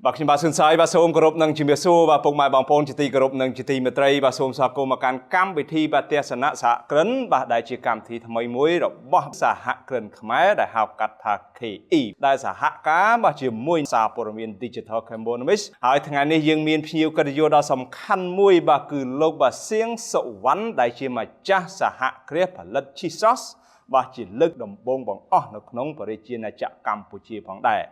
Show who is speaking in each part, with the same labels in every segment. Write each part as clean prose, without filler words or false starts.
Speaker 1: Bà khinh bà xuân sái bà xôm gồm nâng chìm xô bà bông mai bằng phôn chỉ tì gồm nâng chỉ tì mệt rây bà xôm xa cô mà can cam bị thi bà tia sẵn nạ xã cấn bà đại chỉ cảm thi thầm mấy muối rồi bà xã hạ cấn khmái đại học cắt thạc khỉ y đại xã hạ cá bà chỉ muối xã bồ miền digital Cambodia hỏi thằng anh này dương miền phiêu cơ vô đó sầm khăn muối bà cử lộc bà xiên sậu vắn đại chỉ mà cha xã hạ kẹp bà lật chi sauce bà chỉ lực đồng bông bằng nó nông bà đi chia là chạm Campuchia phong đại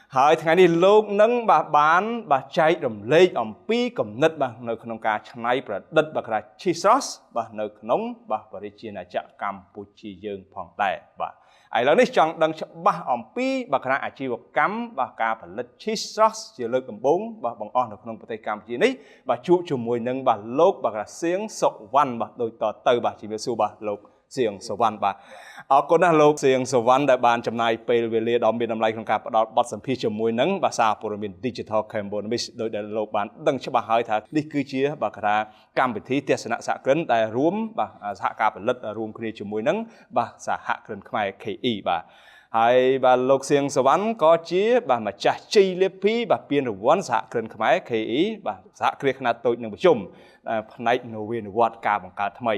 Speaker 1: hỏi thằng này lúc nâng bà bán bà chạy đầm lê ẩm pi cầm nứt bà nơi khung cá chăn bà đất bà cái chi sauce bà nơi nông bà đi chia là chạm Campuchia dương phong đại bà ai lớn đấy chọn đằng bà ẩm pi bà cái chi vật cắm bà cá bà lật chi sauce chỉ lực cầm bông bà bằng nơi khung Tây Campuchia này bà chụp chụp mùi nâng bà lốp bà cái xiếng sậu văn bà đôi tờ từ bà chỉ biết su bà lốpเสียงสวรรค์บ่คนนั้นโลกเสียงสวรรค์ได้บานจำนายไปเวลีดอมบินอำไลของการประดบัดสัมพีจมวยนังภาษาโปรมินดิจิทัลแคมโบนมิสโดยได้โลกบานดังฉบับหายถ้านี่คือเชื่อบักราการพิธีเทศนาสากลได้รวมบ่สหการผลิตรวมคดีจมวยนังบ่สหกรณ์ขมายเคอีบ่ให้บ่โลกเสียงสวรรค์ก็เชื่อบ่มาจัดจีเล็บพีบ่เปลี่ยนรวนสหกรณ์ขมายเคอีบ่สหกรณ์ขนาดโตหนึ่งประชุมในโนเวนวัดการบังการทำไม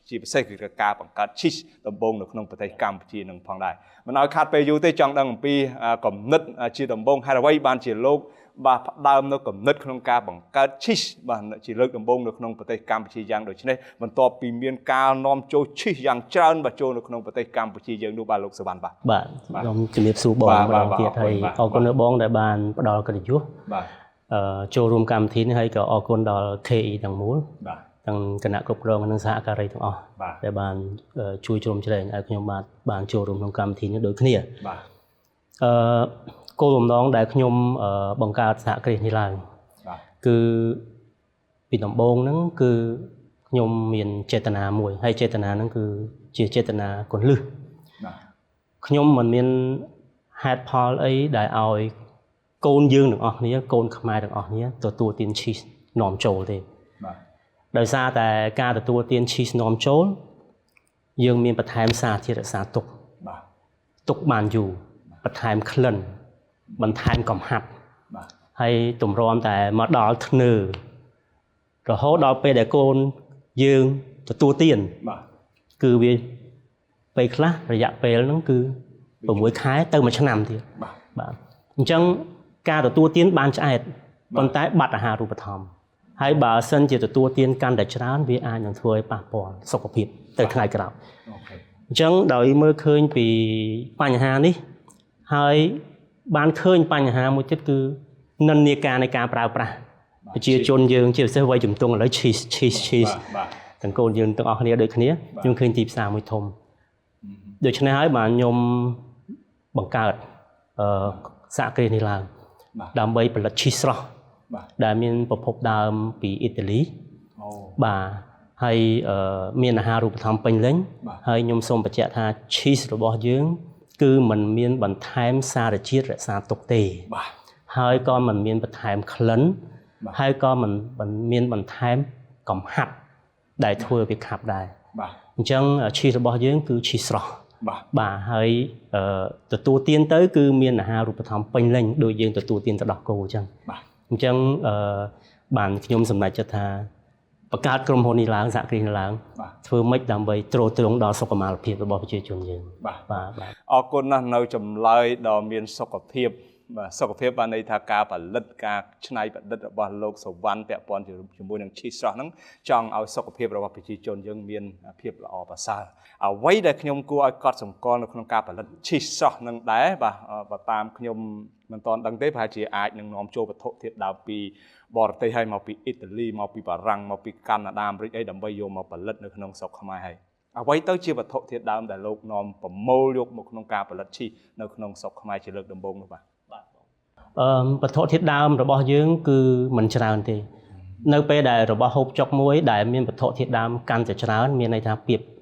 Speaker 1: chỉ phải xây dựngการbằngการชิดตำบลในขนมประเทศกัมพูชีหนึ่งพังได้มันเอาขาดไปอยู่ที่จังดังปีกลุ่มนึดชีตำบลไฮร์ไวบานจีโลกบาดาวในกลุ่มนึดขนมการbằngการชิดบานจีเลิกตำบลในขนมประเทศกัมพูชีอย่างโดยเฉพาะมันต่อปีเมียนการน้อมโจชิดอย่างเจริญบาโจในขนมประเทศกัมพูชีอย่างดูบาลโลกสวรรค์บ่
Speaker 2: น้องจะมีสูบบอลบางทีไทยเอาคนเนื้อบอลได้บานดอลกระดิ่งโจรวมกรรมทิ้งให้กับเอาคนดอลเคอีดังมูลตั้งคณะกรรมการนักศึกษาการเรียนทั้งแต่บานช่วยชมเฉลยไอ้ขยมบานโจรวมกรรมทิ้งโดยขี้โกลมน้องได้ขยมบังการสหการเรียนที่ไรคือปีน้ำบงนั้นคือขยมมีเจตนามวยให้เจตนานั้นคือเจตนาคนลือขยมมันมีแฮดพอลไอ้ได้เอาโกนยืงหนึ่งออกนี้โกนขมายหนึ่งออกนี้ตัวตีนชีสนอมโจเลยโดยซาแต่การตัวเตียนชีสนอมโจลยังมีประทายซาที่รักษาตุกบานอยู่ประทายคลันบรรทายกล่อมหับให้ตุ่มรอมแต่มาดอลทเนอร์เราเขาดอลไปแต่โกนยืงตัวเตียนคือวิไปคลาระยะไปแล้วนั่นคือผมมวยคล้ายเติมมาชนำทีจังการตัวเตียนบานจะไอ้ตอนใต้บัตรอาหารรูปธรรมให้บาเซนจะตัวเตียนการดัชร้านวิอาอย่างถวยปะปอนสกปรกแต่ทางกระดับจังโดยเมื่อเคยปีปัญหานี้ให้บ้านเคยปัญหาមួយទៀតគឺនិន្នាការនៃការប្រើប្រាស់ប្រជាជនយើងជាពិសេសវ័យជំទង់ឥឡូវ cheese ទាំងកូនយើងទាំងអស់គ្នាដូចគ្នាខ្ញុំឃើញទីផ្សារមួយធំដូច្នេះហើយបាទខ្ញុំបង្កើតសហគ្រាសនេះឡើងដើម្បីផលិត cheese ស្រស់ដែលមានប្រភពដើមពីអ៊ីតាលីបាទហើយមានអាហារូបត្ថម្ភពេញលេញហើយខ្ញុំសូមបញ្ជាក់ថា cheese របស់យើងគឺมันមានបន្ថែមសារជាតិរក្សាទុកទេហើយក៏มันមានបន្ថែមក្លិនហើយក៏มันមានបន្ថែមកំហាប់ដែលធ្វើវាខាប់ដែរអញ្ចឹង cheese របស់យើងគឺ cheese ស្រស់បាទហើយទទួលទានទៅគឺមានអាហារូបត្ថម្ភពេញលេញដូចយើងទទួលទានទៅដោះគោអញ្ចឹងអញ្ចឹងបានខ្ញុំសម្រេចចិត្តថាបង្កើតក្រុមហ៊ុននេះឡើងសហគ្រាសនេះឡើងធ្វើម៉េចដើម្បីទ្រទ្រង់ដល់សុខុមាលភាពរបស់ប្រជាជនយើងបាទ
Speaker 1: អរគុណណាស់នៅចម្លើយដ៏មានសុខភាពសុខភាពបានន័យថាការផលិតការច្នៃប្រឌិតរបស់លោកសវណ្ណពាក់ព័ន្ធជាមួយនឹងឈីស្រស់ហ្នឹងចង់ឲ្យសុខភាពរបស់ប្រជាជនយើងមានភាពល្អប្រសើរអ្វីដែលខ្ញុំគួរឲ្យកត់សម្គាល់នៅក្នុងការផលិតឈីស្រស់ហ្នឹងដែរបាទតាមខ្ញុំមិនទាន់ដឹងទេប្រហែលជាអាចនឹងនាំចូលវត្ថុធាតុដើមពីបរទេសហើយមកពីអ៊ីតាលីមកពីបារាំងមកពីកាណាដាអាមេរិកអីដើម្បីយកមកផលិតនៅក្នុងស្រុកខ្មែរហើយអ្វីទៅជាវត្ថុធាតុដើមដែលលោកនាំប្រមូលយកមកក្នុងការផលិតឈីនៅក្នុងស្រុកខ្មែរជាលើកដំបូងនោះបាទ
Speaker 2: វត្ថុធាតុដើមរបស់យើងគឺមិនច្រើនទេនៅពេលដែលរបស់ហូបចុកមួយដែលមានវត្ថុធាតុដើមកាន់តែច្រើនមានន័យថា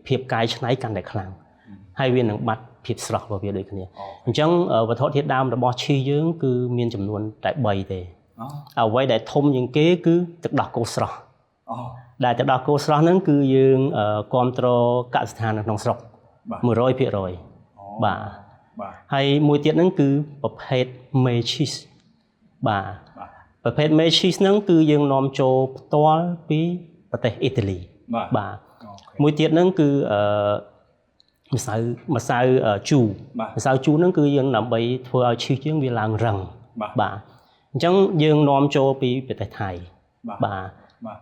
Speaker 2: ភាពកាយច្នៃកាន់តែខ្លាំងហើយវានឹងបាត់ភាពស្រស់របស់វាដូចគ្នាអញ្ចឹងវត្ថុធាតុដើមរបស់ឈីយើងគឺមានចំនួនតែ3ទេអ្វីដែលធំជាងគេគឺទឹកដោះគោស្រស់ដែលទឹកដោះគោស្រស់ហ្នឹងគឺយើងគ្រប់គ្រងកសិដ្ឋាននៅក្នុងស្រុក 100% បាទហើយមួយទៀតហ្នឹងគឺប្រភេទ Mechies បាទប្រភេទ Made cheese ហ្នឹងគឺយើងនាំចូលផ្ទាល់ពីប្រទេសអ៊ីតាលីបាទមួយទៀតហ្នឹងគឺម្សៅជូរម្សៅជូរហ្នឹងគឺយើងដើម្បីធ្វើឲ្យ cheese យើងវាឡើងរឹងបាទអញ្ចឹងយើងនាំចូលពីប្រទេសថៃបាទ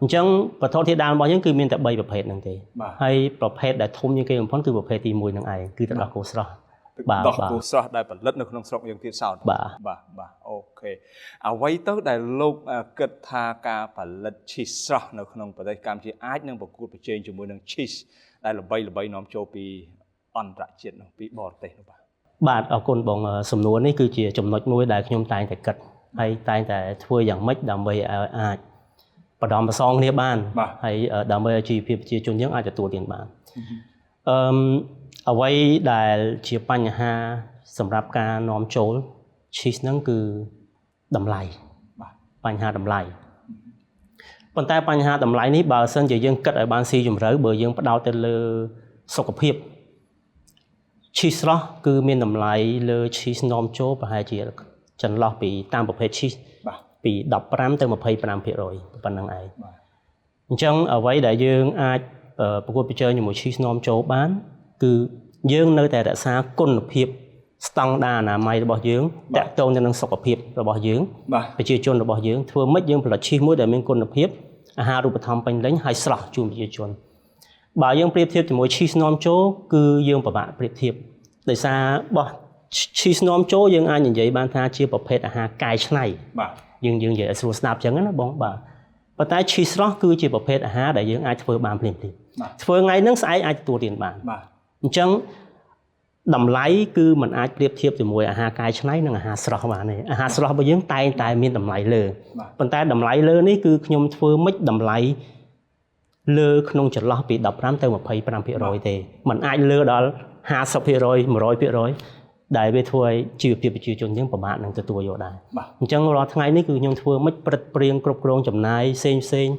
Speaker 2: អញ្ចឹងវត្ថុធាតុដើមរបស់យើងគឺមានតែ3ប្រភេទហ្នឹងទេហើយប្រភេទដែលធំជាងគេបំផុតគឺប្រភេទទី1ហ្នឹងឯងគឺទឹកដោះគោស្រស់
Speaker 1: បាទដោះគោស្រស់ដែលផលិតនៅក្នុងស្រុកយើងទៀតសោតបាទអូខេអ្វីទៅដែលលោកគិតថាការផលិត cheese ស្រស់នៅក្នុងប្រទេសកម្ពុជាអាចនឹងប្រកួតប្រជែងជាមួយនឹង cheese ដែលល្បីនាំចូលពីអន្តរជាតិនោះពីបរទេសនោះ
Speaker 2: បាទអរគុណបងសំណួរនេះគឺជាចំណុចមួយដែលខ្ញុំតែងតែគិតហើយតែងតែធ្វើយ៉ាងម៉េចដើម្បីឲ្យអាចបដំប្រសងគ្នាបានហើយដើម្បីឲ្យជីវភាពប្រជាជនយើងអាចទទួលទានបានអ្វីដែលជាបញ្ហាសម្រាប់ការនាំចូល cheese ហ្នឹងគឺតម្លៃបញ្ហាតម្លៃប៉ុន្តែបញ្ហាតម្លៃនេះបើសិនជាយើងគិតឲ្យបានស៊ីជម្រៅបើយើងផ្ដោតទៅលើសុខភាព cheese ស្រស់គឺមានតម្លៃលើ cheese នាំចូលប្រហែលជាចន្លោះពីតាមប្រភេទ cheese ពី15ទៅ25%ប៉ុណ្ណឹងឯងអញ្ចឹងអ្វីដែលយើងអាចប្រកួតប្រជែងជាមួយ cheese នាំចូលបានគឺយើងនៅតែរក្សាគុណភាពស្តង់ដារអនាម័យរបស់យើងតាក់ទងទៅនឹងសុខភាពរបស់យើងប្រជាជនរបស់យើងធ្វើម៉េចយើងផលិត cheese មួយដែលមានគុណភាពអាហារូបត្ថម្ភពេញលេញហើយស្រស់ជូនប្រជាជនបើយើងប្រៀបធៀបជាមួយ cheese នាំចូលគឺយើងពិបាកប្រៀបធៀបដោយសារបោះ cheese នាំចូលយើងអាចនិយាយបានថាជាប្រភេទអាហារកែច្នៃយើងនិយាយឲ្យស្រួលស្ដាប់អញ្ចឹងណាបងបាទប៉ុន្តែ cheese ស្រស់គឺជាប្រភេទអាហារដែលយើងអាចធ្វើបានភ្លាមៗធ្វើថ្ងៃហ្នឹងស្អែកអាចទទួលទានបានអញ្ចឹងតម្លៃគឺมันអាចប្រៀបធៀបជាមួយអាហារកែច្នៃនិងអាហារស្រស់បានទេអាហារស្រស់របស់យើងតែងតែមានតម្លៃលើប៉ុន្តែតម្លៃលើនេះគឺខ្ញុំធ្វើមិនតម្លៃលើក្នុងចន្លោះពី15ទៅ25%ទេมันអាចលើដល់50% 100% ដែលវាធ្វើឲ្យជីវភាពប្រជាជនយើងពិបាកនឹងទទួលយកដែរអញ្ចឹងរាល់ថ្ងៃនេះគឺខ្ញុំធ្វើមិនព្រឹត្តព្រៀងគ្រប់គ្រងចំណាយផ្សេង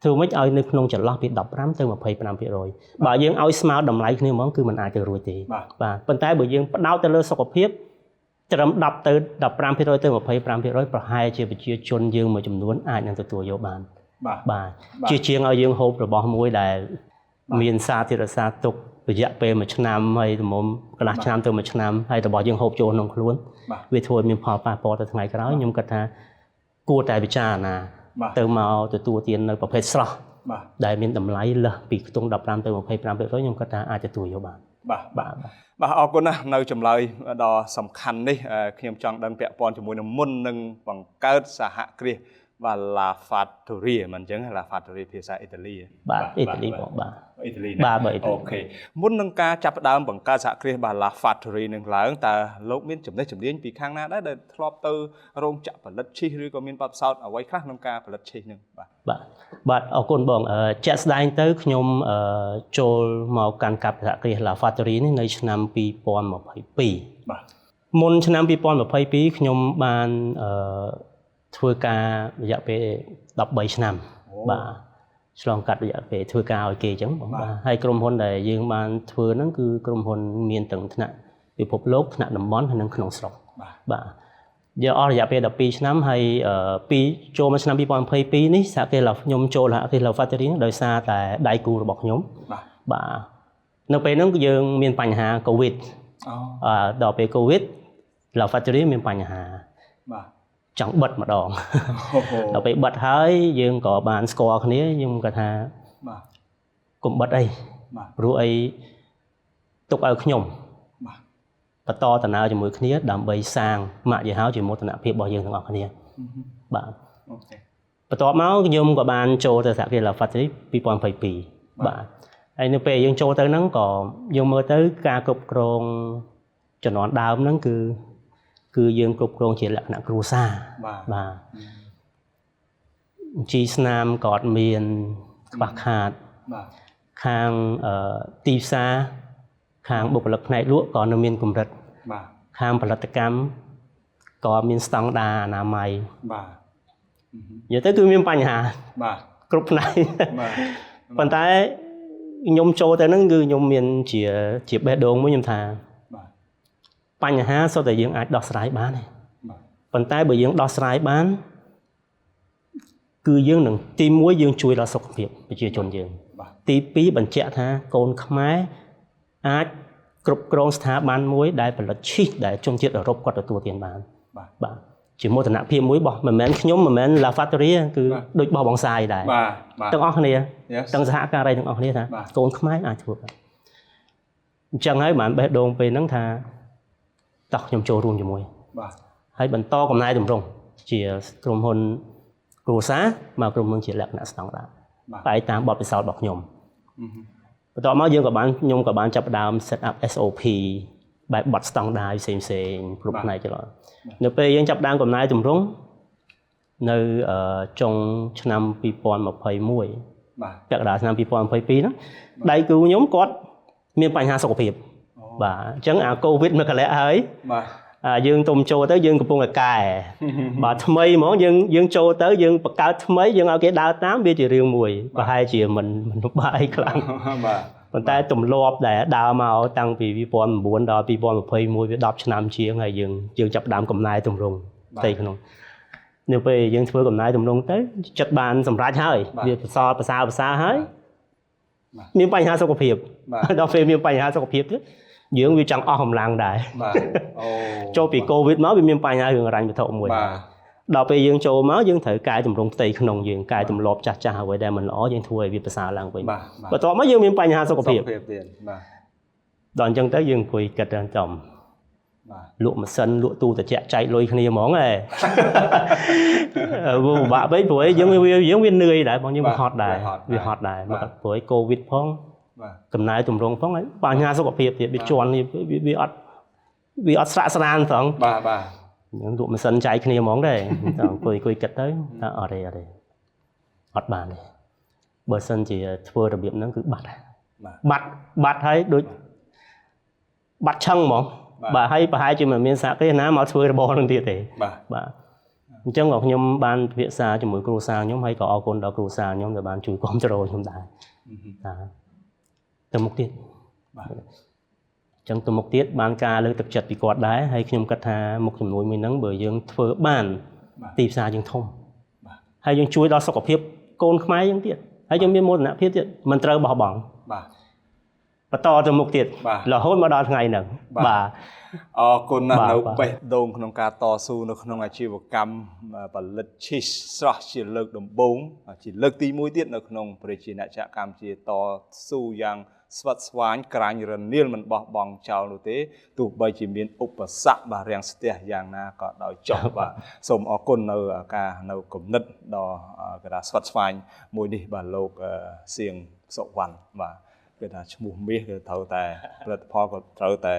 Speaker 2: ធ្វើមិនឲ្យនៅក្នុងចន្លោះពី15ទៅ25%បើយើងឲ្យស្មើតម្លៃគ្នាហ្មងគឺมันអាចទៅរួចទេបាទប៉ុន្តែបើយើងផ្ដោតទៅលើសុខភាពត្រឹម10ទៅ15%ទៅ25%ប្រហែលជាប្រជាជនយើងមួយចំនួនអាចនឹងទទួលយកបានបាទជាជាងឲ្យយើងហូបរបស់មួយដែលមានសារធាតុរក្សាទុករយៈពេល1ឆ្នាំហើយទំមកន្លះឆ្នាំទៅ1ឆ្នាំហើយរបស់យើងហូបចូលក្នុងខ្លួនវាធ្វើឲ្យមានផលប៉ះពាល់ទៅថ្ងៃក្រោយខ្ញុំគិតថាគួរតែពិចារណាទៅមកទទួលទាននៅប្រភេទស្រស់ដែលមានតម្លៃលើសពីខ្ទង់15ទៅ25%ខ្ញុំគិតថាអាចទទួលយកបាន
Speaker 1: បាទអរគុណណាស់នៅចម្លើយដ៏សំខាន់នេះខ្ញុំចង់ដឹងពាក់ព័ន្ធជាមួយនឹងមុននឹងបង្កើតសហគ្រាសបាទ La Fattoria មិនអញ្ចឹង La Fattoria ភាសាអ៊ីតាលី
Speaker 2: បាទអ៊ីតាលីបងបាទ
Speaker 1: អ៊ីតាលីអូខេមុននឹងការចាប់ផ្ដើមបង្កើតសហគ្រាសបាទ La Fattoria នឹងឡើងតើលោកមានចំណេះជំនាញពីខាងណាដែរដែលធ្លាប់ទៅរោងចក្រផលិតឈីសឬក៏មានបទពិសោធន៍អ្វីខ្លះក្នុងការផលិតឈីសនឹង
Speaker 2: បាទអរគុណបងជាក់ស្ដែងទៅខ្ញុំចូលមកកាន់កាប់សហគ្រាស La Fattoria នេះនៅឆ្នាំ2022
Speaker 1: បាទ
Speaker 2: មុនឆ្នាំ2022ខ្ញុំបានធ្វើការរយៈពេល13ឆ្នាំបាទឆ្លងកាត់រយៈពេលធ្វើការឲ្យគេអញ្ចឹងបងបាទហើយក្រុមហ៊ុនដែលយើងបានធ្វើហ្នឹងគឺក្រុមហ៊ុនមានទាំងថ្នាក់ពិភពលោកថ្នាក់តំបន់ហើយនិងក្នុងស្រុកបាទយកអស់រយៈពេល12ឆ្នាំហើយពីចូលមកឆ្នាំ2022នេះសហគ្រាសខ្ញុំចូលសហគ្រាស La Fattoria ដោយសារតែដៃគូរបស់ខ្ញុំបាទនៅពេលហ្នឹងយើងមានបញ្ហា COVID ដល់ពេល COVID La Fattoria មានបញ្ហា
Speaker 1: បាទ
Speaker 2: ចង់បិទម្ដងដល់ពេលបិទហើយយើងក៏បានស្គាល់គ្នាខ្ញុំគាត់ថា
Speaker 1: បាទ
Speaker 2: កុំបិទអីព្រោះអីទុកឲ្យខ្ញុំបន្តដំណើរជាមួយគ្នាដើម្បីសាងម៉ាកយីហោជាមោទនភាពរបស់យើងទាំងអស់គ្នាបាទ
Speaker 1: អូខេ
Speaker 2: បន្ទាប់មកខ្ញុំក៏បានចូលទៅសហគ្រាស La Fattoria 2022បាទហើយនៅពេលយើងចូលទៅហ្នឹងក៏យើងមើលទៅការគ្រប់គ្រងជំនាន់ដើមហ្នឹងគឺយើងគ្រប់គ្រងជាលក្ខណៈគ្រួសារបាទជីស្នាមក៏អត់មានខ្វះខាតខាងទីផ្សារខាងបុគ្គលិកផ្នែកលក់ក៏នៅមានកម្រិតខាងផលិតកម្មក៏មានស្តង់ដារអនាម័យនិយាយទៅគឺមានបញ្ហាគ្រប់ផ្នែកប៉ុន្តែខ្ញុំចូលទៅហ្នឹងគឺខ្ញុំមានជាបេះដូងមួយខ្ញុំថាបញ្ហាសុទ្ធតែយើងអាចដោះស្រាយបានទេ ប៉ុន្តែបើយើងដោះស្រាយបានគឺយើងនឹងទី1យើងជួយដល់សុខភាពប្រជាជនយើងទី2បញ្ជាក់ថាកូនខ្មែរអាចគ្រប់គ្រងស្ថាប័នមួយដែលផលិតឈីសដែលជនជាតិអឺរ៉ុបគាត់ទទួលទានបានបាទជាមោទនភាពមួយរបស់មិនមែនខ្ញុំមិនមែន La Factory គឺដូចបោះបងសាយដែរទាំងអស់គ្នាទាំងសហការីទាំងអស់គ្នាថាកូនខ្មែរអាចធ្វើបានអញ្ចឹងហើយបានបេះដូងពេលហ្នឹងថាតោះខ្ញុំចូលរួមជាមួយបាទហើយបន្តកំណែតម្រង់ជាក្រុមហ៊ុនគ្រួសារមកក្រុមហ៊ុនជាលក្ខណៈស្តង់ដារបែរតាមបទពិសោធន៍របស់ខ្ញុំបន្ទាប់មកខ្ញុំក៏បានចាប់ផ្ដើម set up SOP បែបបទស្តង់ដារផ្សេងគ្រប់ផ្នែកចុះនៅពេលយើងចាប់ផ្ដើមកំណែតម្រង់នៅចុងឆ្នាំ2021ពាក់កណ្ដាលឆ្នាំ2022ហ្នឹងដៃគូខ្ញុំគាត់មានបញ្ហាសុខភាពបាទអញ្ចឹងអា COVID មកកលៈហើយបាទយើងទុំចូលទៅយើងកំពុងតែកែបាទថ្មីហ្មងយើងចូលទៅយើងបង្កើតថ្មីយើងឲ្យគេដើរតាមវាជារឿងមួយប្រហែលជាមិនបាក់អីខ្លាំងបាទប៉ុន្តែទម្លាប់ដែលដើរមកតាំងពី2009ដល់2021វា10ឆ្នាំជាងហើយយើងចាប់ដើមកំណែតម្រង់ផ្ទៃក្នុងនៅពេលយើងធ្វើកំណែតម្រង់ទៅចិត្តបានសម្រេចហើយវាប្រសើរហើយមានបញ្ហាសុខភាពដល់ពេលមានបញ្ហាសុខភាពទៅយើងវាចង់អស់កម្លាំងដែរបាទអូចូលពី COVID មកវាមានបញ្ហារឿងរ៉ាញ់វត្ថុមួយដល់ពេលយើងចូលមកយើងត្រូវកែតម្រង់ផ្ទៃក្នុងយើងកែទម្លាប់ចាស់អ្វីដែលមិនល្អយើងធ្វើឲ្យវាប្រសើរឡើងវិញបន្ទាប់មកយើងមានបញ្ហាសុខភាពទៀតបាទដល់អញ្ចឹងទៅយើងអង្គុយគិតទៅចំបាទលក់ម៉ាស៊ីនលក់ទូត្រជាក់ចែកលុយគ្នាហ្មងហ៎វាពិបាកពេកព្រោះយើងវានឿយដែរបងយើងវាហត់ដែរព្រោះ COVID ផងកំណែតម្រង់ផងហើយបញ្ហាសុខភាពទៀតវាជន់វាអត់ស្រាក់ស្រានផងបាទយើងលក់ម៉ាស៊ីនចែកគ្នាហ្មងដែរអង្គុយគិតទៅថាអត់ទេអត់បានទេបើសិនជាធ្វើរបៀបហ្នឹងគឺបាត់ហើយដូចបាត់ឆឹងហ្មងបាទហើយប្រហែលជាមិនមានសហគ្រាសណាមកធ្វើរបរហ្នឹងទៀតទេបាទអញ្ចឹងក៏ខ្ញុំបានពិភាក្សាជាមួយគ្រួសារខ្ញុំហើយក៏អរគុណដល់គ្រួសារខ្ញុំដែលបានជួយគ្រប់គ្រងខ្ញុំដែរទៅមុខទៀតបាទអញ្ចឹងទៅមុខទៀតបានការលើកទឹកចិត្តពីគាត់ដែរហើយខ្ញុំគិតថាមុខជំនួយមួយហ្នឹងបើយើងធ្វើបានទីផ្សារយើងធំហើយយើងជួយដល់សុខភាពកូនខ្មែរយើងទៀតហើយយើងមានមោទនភាពទៀតមិនត្រូវបោះបង់បាទបន្តទៅមុខទៀតរហូតមកដល់ថ្ងៃហ្នឹងបាទ
Speaker 1: អរគុណណាស់នៅបេះដូងក្នុងការតស៊ូនៅក្នុងអាជីវកម្មផលិតឈីសស្រស់ជាលើកដំបូងជាលើកទី1ទៀតនៅក្នុងប្រជាអ្នកចក្រកម្ពុជាតស៊ូយ៉ាងស្វិតស្វាញក្រាញ់រនាលមិនបោះបង់ចោលនោះទេទោះបីជាមានឧបសគ្គបាទរាំងស្ទះយ៉ាងណាក៏ដោយចុះបាទសូមអរគុណនៅគំនិតដ៏គេថាស្វិតស្វាញមួយនេះបាទលោកសៀងសុវណ្ណបាទគេថាឈ្មោះមាសគឺត្រូវតែផលិតផលក៏ត្រូវតែ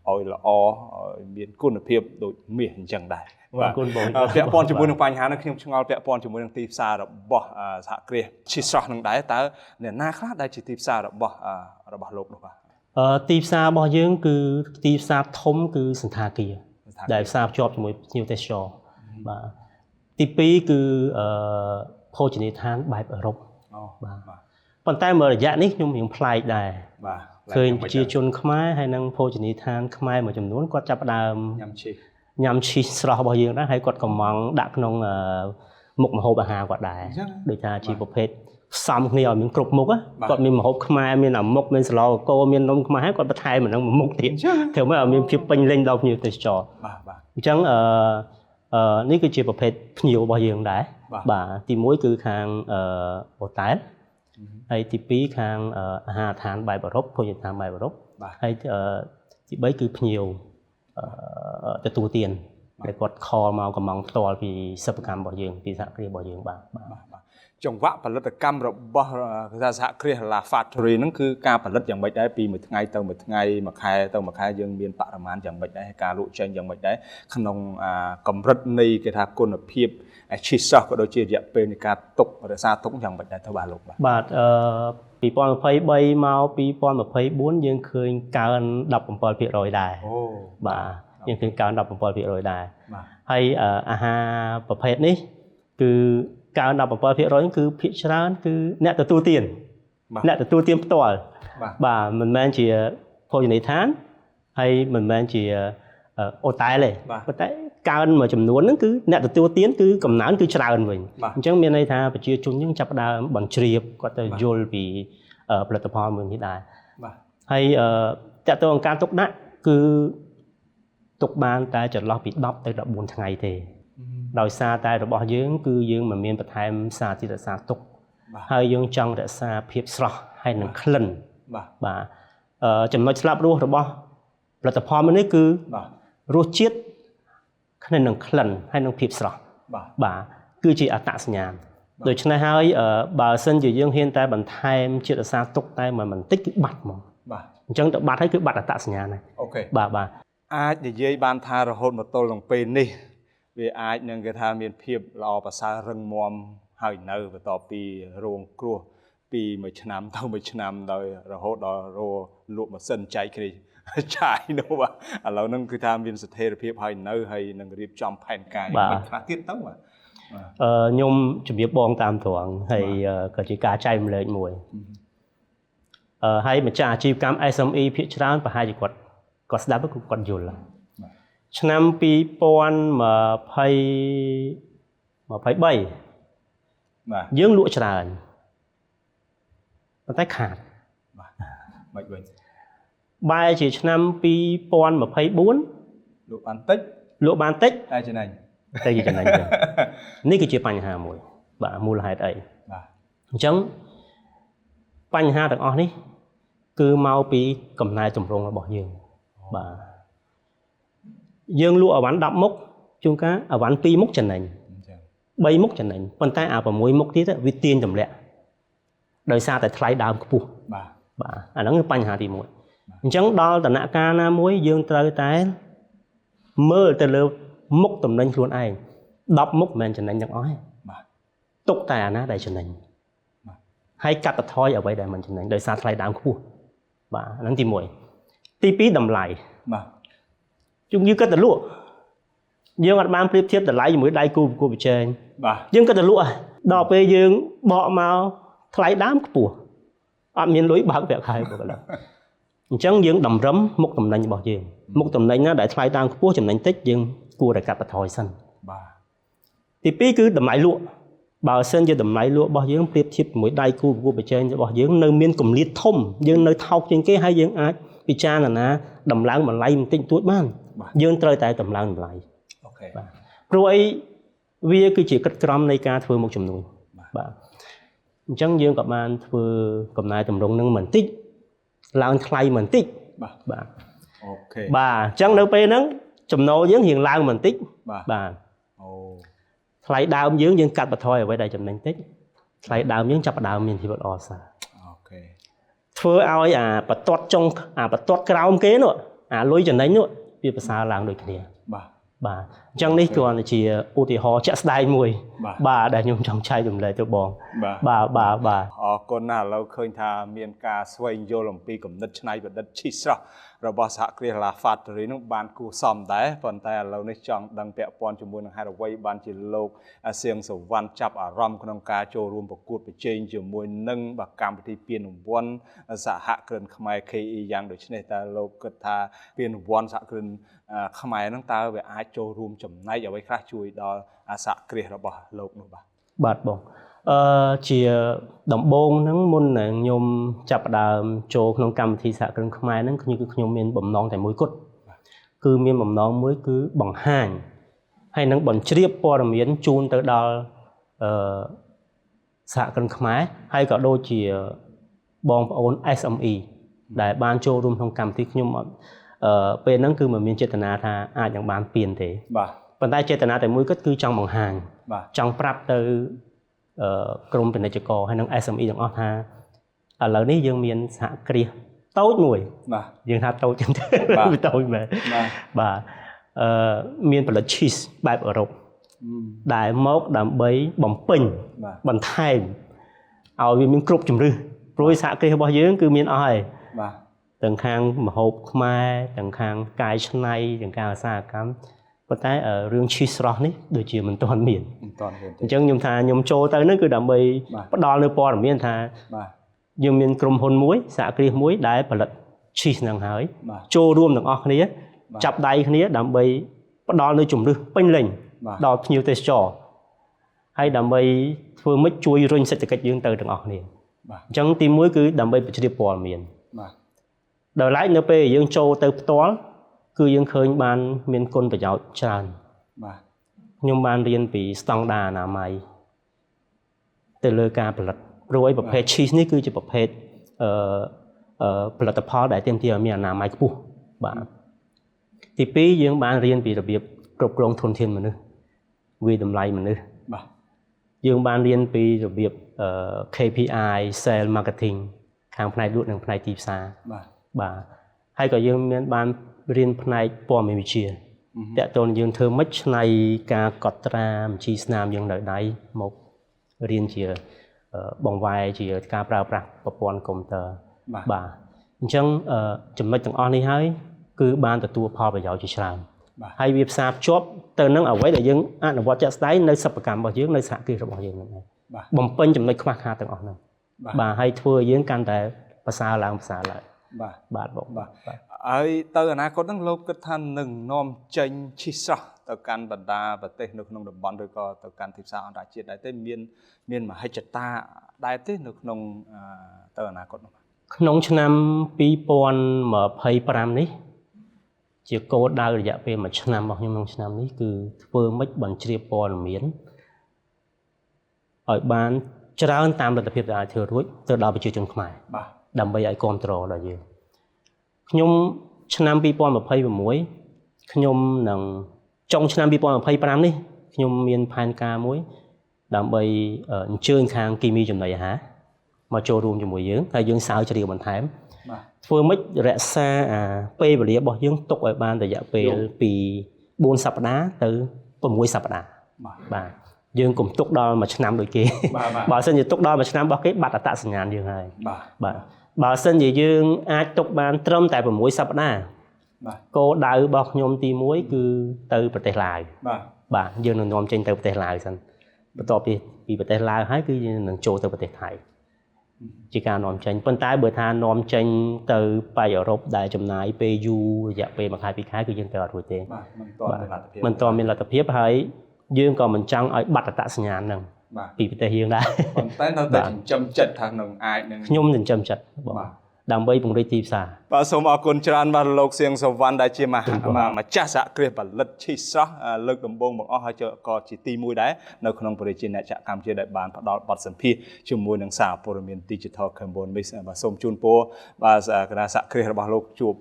Speaker 1: ឲ្យល្អឲ្យមានគុណភាពដូចមាសអញ្ចឹងដែរបាទពាក់ព័ន្ធជាមួយនឹងបញ្ហានេះខ្ញុំឆ្ងល់ពាក់ព័ន្ធជាមួយនឹងទីផ្សាររបស់សហគ្រាសឈីសស្រស់នឹងដែរតើអ្នកណាខ្លះដែលជាទីផ្សាររបស់លោកនោះបាទ
Speaker 2: ទីផ្សាររបស់យើងគឺទីផ្សារធំគឺសន្តាគារដែលផ្សារភ្ជាប់ជាមួយភ្ញៀវទេសចរបាទទី2គឺភោជនីយដ្ឋានបែបអឺរ៉ុបបាទប៉ុន្តែមួយរយៈនេះខ្ញុំរៀងប្លែកដែរបាទឃើញប្រជាជនខ្មែរហើយនិងភោជនីយដ្ឋានខ្មែរមួយចំនួនគាត់ចាប់ផ្ដើមញ៉ាំឈីសស្រស់របស់យើងដែរហើយគាត់កំងដាក់ក្នុងមុខម្ហូបអាហារគាត់ដែរដូចថាជាប្រភេទផ្សំគ្នាឲ្យមានគ្រប់មុខគាត់មានម្ហូបខ្មែរមានអាមុខមានសឡកកូរមាននំខ្មែរគាត់បន្ថែមហ្នឹងមួយមុខទៀតធ្វើមកឲ្យមានភាពពេញលេញដល់ភ្ញៀវទេសចរបាទអញ្ចឹងនេះគឺជាប្រភេទភ្ញៀវរបស់យើងដែរបាទទី1គឺខាងហូតែលហើយទី2ខាងអាហារដ្ឋានបែបអឺរ៉ុបភោជនីយដ្ឋានបែបអឺរ៉ុបហើយទី3គឺភ្ញៀវទទួលទានដែលគាត់ខលមកកំងផ្ទាល់ពីសិប្បកម្មរបស់យើងពីសហគ្រាសរបស់យើងបាទ
Speaker 1: ចង្វាក់ផលិតកម្មរបស់សហគ្រាស La Factory ហ្នឹងគឺការផលិតយ៉ាងម៉េចដែរពីមួយថ្ងៃទៅមួយថ្ងៃមួយខែទៅមួយខែយើងមានបរិមាណយ៉ាងម៉េចដែរការលក់ចេញយ៉ាងម៉េចដែរក្នុងកម្រិតនៃគេថាគុណភាពឈីសស្រស់ក៏ដូចជារយៈពេលនៃការទុករក្សាទុកយ៉ាងម៉េចដែរទៅបាទលោក
Speaker 2: បាទ2023មក2024យើងឃើញកើន 17% ដែរអូបាទយើងឃើញកើន 17% ដែរហើយអាហារប្រភេទនេះគឺកើន 17% គឺភាគច្រើនគឺអ្នកទទួលទានផ្ទាល់បាទមិនមែនជាភោជនីយដ្ឋានហើយមិនមែនជាអូតែលទេប៉ុន្តែ កើនមួយចំនួនហ្នឹងគឺអ្នកទទួលទានគឺកំណើនគឺច្រើនវិញអញ្ចឹងមានន័យថាប្រជាជនយើងចាប់ផ្ដើមបញ្ជ្រាបគាត់ទៅយល់ពីផលិតផលមួយនេះដែរបាទហើយតើតើអង្គការទុកដាក់គឺទុកបានតែចន្លោះពី10ទៅ14ថ្ងៃទេដោយសារតែរបស់យើងគឺយើងមិនមានបន្ថែមសារធាតុរក្សាទុកហើយយើងចង់រក្សាភាពស្រស់ហើយនឹងក្លិនបាទចំណុចស្លាប់រស់របស់ផលិតផលមួយនេះគឺរសជាតិគ្នានឹងក្លិនហើយនឹងភាពស្រស់បាទគឺជាអត្តសញ្ញាណដូច្នេះហើយបើសិនជាយើងហ៊ានតែបន្ថែមជាតិរក្សាទុកតែបន្តិចគឺបាត់ហ្មងបាទអញ្ចឹងទៅបាត់ហើយគឺបាត់អត្តសញ្ញាណហើយ
Speaker 1: អូខេ
Speaker 2: បាទ
Speaker 1: អាចនិយាយបានថារហូតមកទល់នឹងពេលនេះវាអាចនឹងគេថាមានភាពល្អប្រសើររឹងមាំហើយនៅបន្ទាប់ពីរងគ្រោះពីមួយឆ្នាំទៅមួយឆ្នាំដោយរហូតដល់រលក់ម៉ាស៊ីនចែកគ្នាចាយនោះបាទឥឡូវហ្នឹងគឺថាមានស្ថិរភាពហើយនៅហើយនឹងរៀបចំផែនការយ៉ាងខ្លះទៀតទៅបាទ
Speaker 2: ខ្ញុំជម្រាបបងតាមត្រង់ហើយក៏ជាការចែកម្លែកមួយហើយម្ចាស់អាជីវកម្ម SME ភាគច្រើនប្រហែលជាគាត់ស្ដាប់គឺគាត់យល់ឆ្នាំ2023
Speaker 1: បាទ
Speaker 2: យើងលក់ច្រើនប៉ុន្តែខាត
Speaker 1: បាទមិនវិញ
Speaker 2: បែរជាឆ្នាំ2024
Speaker 1: លក់បានតិចតែចំណេញ
Speaker 2: នេះគឺជាបញ្ហាមួយបាទមូលហេតុអី
Speaker 1: បាទ
Speaker 2: អញ្ចឹងបញ្ហាទាំងអស់នេះគឺមកពីកំណែទម្រង់របស់យើងបាទយើងលក់អវ៉ាន់10មុខជួនកាលអវ៉ាន់2មុខចំណេញ3មុខចំណេញប៉ុន្តែអា6មុខទៀតវាទាញទម្លាក់ដោយសារតែថ្លៃដើមខ្ពស់បាទអាហ្នឹងគឺបញ្ហាទី1អញ្ចឹងដល់ដំណាក់កាលណាមួយយើងត្រូវតែមើលទៅលើមុខតំណែងខ្លួនឯង10មុខមិនមែនចំណេញទាំងអស់ទេ
Speaker 1: បាទ
Speaker 2: ទុកតែអាណាដែលចំណេញ
Speaker 1: បាទ
Speaker 2: ហើយកាត់បន្ថយអ្វីដែលមិនចំណេញដោយសារថ្លៃដើមខ្ពស់បាទអាហ្នឹងទី1ទី2តម្លៃ
Speaker 1: បាទ
Speaker 2: យើងគិតទៅលក់យើងអត់បានប្រៀបធៀបតម្លៃជាមួយដៃគូប្រកួតប្រជែង
Speaker 1: បាទ
Speaker 2: យើងគិតទៅលក់ដល់ពេលយើងបកមកថ្លៃដើមខ្ពស់អត់មានលុយបើកប្រាក់ខែបុគ្គលិកអញ្ចឹងយើងតម្រឹមមុខតំណែងរបស់យើងមុខតំណែងណាដែលថ្លៃដើមខ្ពស់ចំណេញតិចយើងគួរតែកាត់បន្ថយសិន
Speaker 1: បាទ
Speaker 2: ទី2គឺតម្លៃលក់បើសិនជាតម្លៃលក់របស់យើងប្រៀបធៀបជាមួយដៃគូប្រកួតប្រជែងរបស់យើងនៅមានគម្លាតធំយើងនៅថោកជាងគេហើយយើងអាចពិចារណាដំឡើងតម្លៃបន្តិចតួចបានយើងត្រូវតែតម្លើងតម្លៃ
Speaker 1: អូខេ
Speaker 2: បាទព្រោះអីវាគឺជាកិត្តក្រមនៃការធ្វើមុខជំនួញបាទអញ្ចឹងយើងក៏បានធ្វើកំណែតម្រង់នឹងបន្តិចឡើងថ្លៃបន្តិច
Speaker 1: បាទអូខេ
Speaker 2: បាទអញ្ចឹងនៅពេលហ្នឹងចំណូលយើងរៀងឡើងបន្តិច
Speaker 1: បាទ
Speaker 2: អូថ្លៃដើមយើងកាត់បន្ថយអ្វីដែលចំណេញតិចថ្លៃដើមយើងចាប់ផ្ដើមមានជីវិតល្អសារ
Speaker 1: អូខេ
Speaker 2: ធ្វើឲ្យអាបន្ទាត់ចុងអាបន្ទាត់ក្រោមគេនោះអាលុយចំណេញនោះវាប្រសើរឡើងដូចគ្នាបាទអញ្ចឹងនេះគ្រាន់តែជាឧទាហរណ៍ជាក់ស្ដែងមួយបាទដែលខ្ញុំចង់ចែករំលែកទៅបងបាទ
Speaker 1: អរគុណណាស់ឥឡូវឃើញថាមានការស្វែងយល់អំពីគំនិតច្នៃប្រឌិតឈីស្រស់របស់សហគ្រាស La Factory នោះបានគួរសមដែរប៉ុន្តែឥឡូវនេះចង់ដឹងពាក់ព័ន្ធជាមួយនឹងហេតុអ្វីបានជាលោកសៀងសវណ្ណចាប់អារម្មណ៍ក្នុងការចូលរួមប្រកួតប្រជែងជាមួយនឹងកម្មវិធីពានរង្វាន់សហគ្រិនខ្មែរ KE យ៉ាងដូចនេះតើលោកគិតថាពានរង្វាន់សហគ្រិនខ្មែរហ្នឹងតើវាអាចចូលរួមចំណែកអ្វីខ្លះជួយដល់សហគ្រាសរបស់លោកនោះ
Speaker 2: បាទបងជាដំបូងហ្នឹងមុននឹងខ្ញុំចាប់ផ្ដើមចូលក្នុងកម្មវិធីសហគ្រិនខ្មែរហ្នឹងខ្ញុំមានបំណងតែមួយគត់គឺមានបំណងមួយគឺបង្ហាញហើយនឹងបញ្ជ្រាបព័ត៌មានជូនទៅដល់សហគ្រិនខ្មែរហើយក៏ដូចជាបងប្អូន SME ដែលបានចូលរួមក្នុងកម្មវិធីខ្ញុំពេលហ្នឹងគឺមិនមានចេតនាថាអាចនឹងបានពានទេ
Speaker 1: បាទ
Speaker 2: ប៉ុន្តែចេតនាតែមួយគត់គឺចង់បង្ហាញចង់ប្រាប់ទៅក្រមពាណិជ្ជករហើយនឹង SME ទាំងអស់ថាឥឡូវនេះយើងមានសហគ្រាសតូចមួយ
Speaker 1: បាទ
Speaker 2: យើងថាតូចចឹងទៅវាតូចមែនបាទមានផលិត cheese បែបអឺរ៉ុបដែលមកដើម្បីបំពេញបន្ថែមឲ្យវាមានគ្រប់ជម្រើសព្រោះសហគ្រាសរបស់យើងគឺមានអស់ហើយ
Speaker 1: បាទ
Speaker 2: ទាំងខាងម្ហូបខ្មែរទាំងខាងកាយច្នៃទាំងការឧស្សាហកម្មប៉ុន្តែរឿង cheese ស្រស់នេះដូចជាមិនទាន់មានអញ្ចឹងខ្ញុំថាខ្ញុំចូលទៅនេះគឺដើម្បីផ្ដល់នូវព័ត៌មានថាយើងមានក្រុមហ៊ុនមួយសហគ្រាសមួយដែលផលិត cheese ហ្នឹងហើយចូលរួមទាំងអស់គ្នាចាប់ដៃគ្នាដើម្បី ផ្ដល់នៅជំរឿសពេញលេញដល់ភ្ញៀវទេសចរហើយដើម្បីធ្វើម៉េចជួយរុញសេដ្ឋកិច្ចយើងទៅទាំងអស់គ្នាអញ្ចឹងទី1គឺដើម្បីបញ្ជ្រាបព័ត៌មានដល់ឡែកនៅពេលយើងចូលទៅផ្ទាល់គឺយើងឃើញបានមានគុណប្រយោជន៍ច្រើនខ្ញុំបានរៀនពីស្តង់ដារអនាម័យទៅលើការផលិតព្រោះឯប្រភេទ cheese នេះគឺជាប្រភេទផលិតផលដែលទាមទារឲ្យមានអនាម័យខ្ពស់បាទទី2យើងបានរៀនពីរបៀបគ្រប់គ្រងធនធានមនុស្សវាតម្លៃមនុស្សបាទយើងបានរៀនពីរបៀបKPI sales marketing ខាងផ្នែកលក់និងផ្នែកទីផ្សារបាទហើយក៏យើងបានរៀនផ្នែកព័ត៌មានវិទ្យាតើតើយើងធ្វើម៉េចឆ្នៃការកត់ត្រាបញ្ជីស្នាមយើងនៅដៃមករៀនជាបង្វែរជាការប្រើប្រាស់ប្រព័ន្ធកុំព្យូទ័របាទអញ្ចឹងចំណុចទាំងអស់នេះហើយគឺបានទទួលផលប្រយោជន៍ជាច្រើនហើយវាផ្សារភ្ជាប់ទៅនឹងអ្វីដែលយើងអនុវត្តជាក់ស្ដែងនៅសិប្បកម្មរបស់យើងនៅសហគ្រាសរបស់យើងហ្នឹងឯងបំពេញចំណុចខ្វះខាតទាំងអស់ហ្នឹងបាទហើយធ្វើឲ្យយើងកាន់តែប្រសើរឡើងបាទបង
Speaker 1: ហើយទៅអនាគតហ្នឹងលោកគិតថានឹងនាំចេញឈីសស្រស់ទៅកាន់បណ្ដាប្រទេសនៅក្នុងតំបន់ឬក៏ទៅកាន់ទីផ្សារអន្តរជាតិដែរទេមានមហិច្ឆតាដែរទេនៅក្នុងទៅអនាគតនោះ
Speaker 2: ក្នុងឆ្នាំ2025នេះជាគោលដៅរយៈពេល1ឆ្នាំរបស់ខ្ញុំក្នុងឆ្នាំនេះគឺធ្វើម៉េចបញ្ជ្រាបព័ត៌មានឲ្យបានច្រើនតាមលទ្ធភាពដែលអាចធ្វើរួចទៅដល់ប្រជាជនខ្មែរបាទដើម្បីឲ្យគ្រប់គ្រងដល់យើងខ្ញុំឆ្នាំ2026ខ្ញុំនឹងចុងឆ្នាំ2025នេះខ្ញុំមានផែនការមួយដើម្បីអញ្ជើញខាងគីមីចំណីអាហារមកចូលរួមជាមួយយើងហើយយើងស្រាវជ្រាវបន្ថែមធ្វើម៉េចរក្សាពេលវេលារបស់យើងទុកឲ្យបានរយៈពេលពី4សប្តាហ៍ទៅ6សប្តាហ៍បាទយើងកុំទុកដល់1ឆ្នាំដូចគេបើមិនជាទុកដល់1ឆ្នាំរបស់គេបាត់អត្តសញ្ញាណយើងហើយបាទបើមិនជាយើងអាចទុកបានត្រឹមតែ6សប្តាហ៍គោលដៅរបស់ខ្ញុំទី1គឺទៅប្រទេសឡាវបាទយើងនឹងនាំចេញទៅប្រទេសឡាវសិនបន្ទាប់ពីប្រទេសឡាវហើយគឺយើងនឹងចូលទៅប្រទេសថៃជាការនាំចេញប៉ុន្តែបើថានាំចេញទៅប៉ែកអឺរ៉ុបដែលចំណាយពេលយូររយៈពេល1ខែ2ខែគឺយើងទៅអត់រួចទេមិនទាន់មានលទ្ធភាពហើយយើងក៏មិនចង់ឲ្យបាត់អត្តសញ្ញាណហ្នឹងពីប្រទេសយើងដែរ
Speaker 1: ប៉ុន្តែនៅតែចិញ្ចឹមចិត្តថានឹងអាចនឹង
Speaker 2: ខ្ញុំចិញ្ចឹមចិត្តបងដើម្បីពង្រីកទីផ្សារ
Speaker 1: បាទសូមអរគុណច្រើនបាទលោកសៀងសវណ្ណដែលជាម្ចាស់សហគ្រាសផលិតឈីសស្រស់លើកដំបូងបង្អស់ហើយក៏ជាទី1ដែរនៅក្នុងប្រជាអ្នកចក្រកម្ពុជាដែលបានផ្ដល់បទសម្ភាសន៍ជាមួយនឹងសារព័ត៌មាន Digital Carbon Mix បាទសូមជូនពរបាទគណៈសហគ្រាសរបស់លោកជួប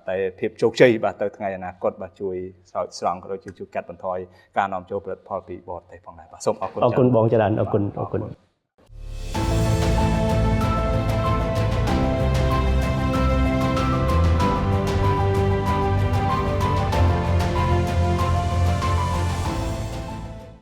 Speaker 1: តែភាពជោគជ័យបាទទៅថ្ងៃអនាគតបាទជួយស្រោចស្រង់ក៏ដូចជាជួយកាត់បន្ថយការនាំចូលផលិតផលពីបរទេសផងដែរបាទសូមអរគុណ
Speaker 2: បងច្រើនអរគុណ